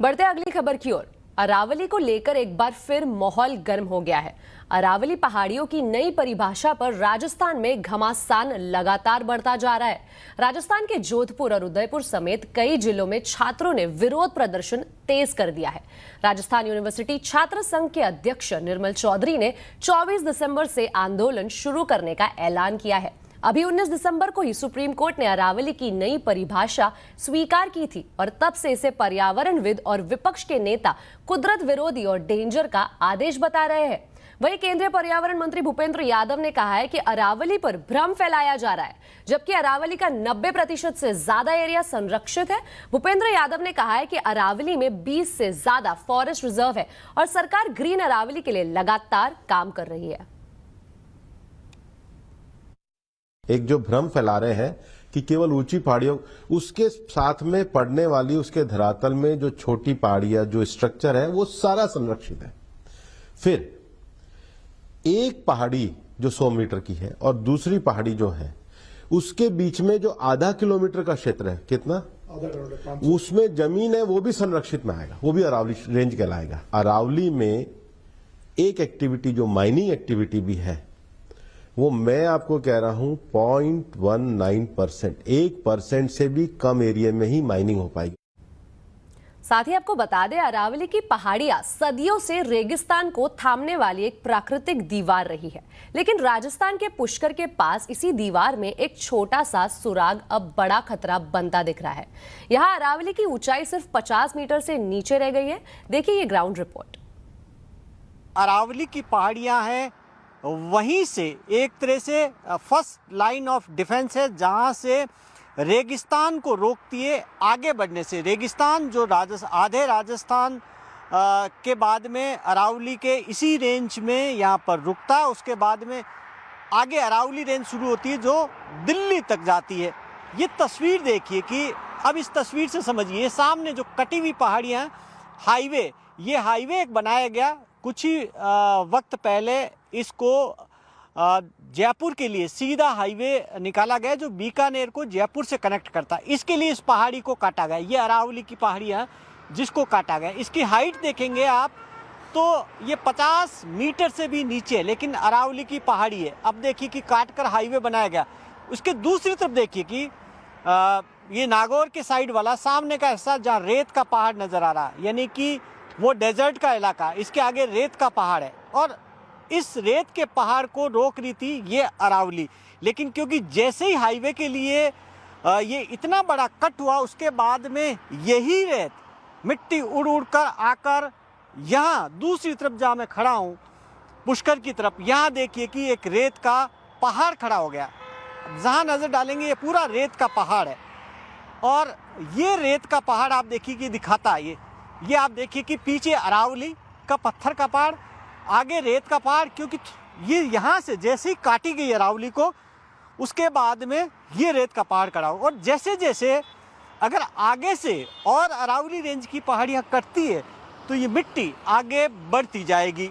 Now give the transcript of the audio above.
बढ़ते अगली खबर की ओर। अरावली को लेकर एक बार फिर माहौल गर्म हो गया है। अरावली पहाड़ियों की नई परिभाषा पर राजस्थान में घमासान लगातार बढ़ता जा रहा है। राजस्थान के जोधपुर और उदयपुर समेत कई जिलों में छात्रों ने विरोध प्रदर्शन तेज कर दिया है। राजस्थान यूनिवर्सिटी छात्र संघ के अध्यक्ष निर्मल चौधरी ने 24 दिसंबर से आंदोलन शुरू करने का ऐलान किया है। अभी 19 दिसंबर को ही सुप्रीम कोर्ट ने अरावली की नई परिभाषा स्वीकार की थी और तब से इसे पर्यावरणविद और विपक्ष के नेता कुदरत विरोधी और डेंजर का आदेश बता रहे हैं। वहीं केंद्रीय पर्यावरण मंत्री भूपेंद्र यादव ने कहा है कि अरावली पर भ्रम फैलाया जा रहा है, जबकि अरावली का 90% से ज्यादा एरिया संरक्षित है। भूपेंद्र यादव ने कहा है कि अरावली में 20 से ज्यादा फॉरेस्ट रिजर्व है और सरकार ग्रीन अरावली के लिए लगातार काम कर रही है। एक जो भ्रम फैला रहे हैं कि केवल ऊंची पहाड़ियों, उसके साथ में पड़ने वाली उसके धरातल में जो छोटी पहाड़ियां, जो स्ट्रक्चर है, वो सारा संरक्षित है। फिर एक पहाड़ी जो 100 मीटर की है और दूसरी पहाड़ी जो है उसके बीच में जो आधा किलोमीटर का क्षेत्र है, कितना, उसमें जमीन है, वो भी संरक्षित में आएगा, वो भी अरावली रेंज कहलाएगा। अरावली में एक एक्टिविटी जो माइनिंग एक्टिविटी भी है, वो मैं आपको कह रहा हूं 0.19%, 1% से भी कम एरिया में ही माइनिंग हो पाएगी। साथ ही आपको बता दें, अरावली की पहाड़ियां सदियों से रेगिस्तान को थामने वाली एक प्राकृतिक दीवार रही है, लेकिन राजस्थान के पुष्कर के पास इसी दीवार में एक छोटा सा सुराग अब बड़ा खतरा बनता दिख रहा है। यहां अरावली की ऊंचाई सिर्फ 50 मीटर से नीचे रह गई है। देखिए ये ग्राउंड रिपोर्ट। अरावली की पहाड़ियां हैं, वहीं से एक तरह से फर्स्ट लाइन ऑफ डिफेंस है, जहां से रेगिस्तान को रोकती है आगे बढ़ने से। रेगिस्तान जो आधे राजस्थान के बाद में अरावली के इसी रेंज में यहाँ पर रुकता है। उसके बाद में आगे अरावली रेंज शुरू होती है जो दिल्ली तक जाती है। ये तस्वीर देखिए कि अब इस तस्वीर से समझिए, सामने जो कटी हुई पहाड़ियाँ, हाईवे, ये हाईवे एक बनाया गया कुछ ही वक्त पहले। इसको जयपुर के लिए सीधा हाईवे निकाला गया जो बीकानेर को जयपुर से कनेक्ट करता है। इसके लिए इस पहाड़ी को काटा गया। ये अरावली की पहाड़ियाँ जिसको काटा गया, इसकी हाइट देखेंगे आप तो ये 50 मीटर से भी नीचे, लेकिन अरावली की पहाड़ी है। अब देखिए कि काट कर हाईवे बनाया गया। उसके दूसरी तरफ देखिए कि ये नागौर के साइड वाला सामने का हिस्सा जहाँ रेत का पहाड़ नज़र आ रहा है, यानी कि वो डेजर्ट का इलाका, इसके आगे रेत का पहाड़ है और इस रेत के पहाड़ को रोक रही थी ये अरावली। लेकिन क्योंकि जैसे ही हाईवे के लिए ये इतना बड़ा कट हुआ, उसके बाद में यही रेत मिट्टी उड़ उड़ कर आकर यहाँ दूसरी तरफ जहाँ मैं खड़ा हूँ पुष्कर की तरफ, यहाँ देखिए कि एक रेत का पहाड़ खड़ा हो गया। जहाँ नज़र डालेंगे ये पूरा रेत का पहाड़ है और ये रेत का पहाड़ आप देखिए कि दिखाता है ये आप देखिए कि पीछे अरावली का पत्थर का पहाड़, आगे रेत का पहाड़। क्योंकि ये यहाँ से जैसे ही काटी गई अरावली को, उसके बाद में ये रेत का पहाड़ खड़ा हो और जैसे जैसे अगर आगे से और अरावली रेंज की पहाड़ियाँ कटती है तो ये मिट्टी आगे बढ़ती जाएगी।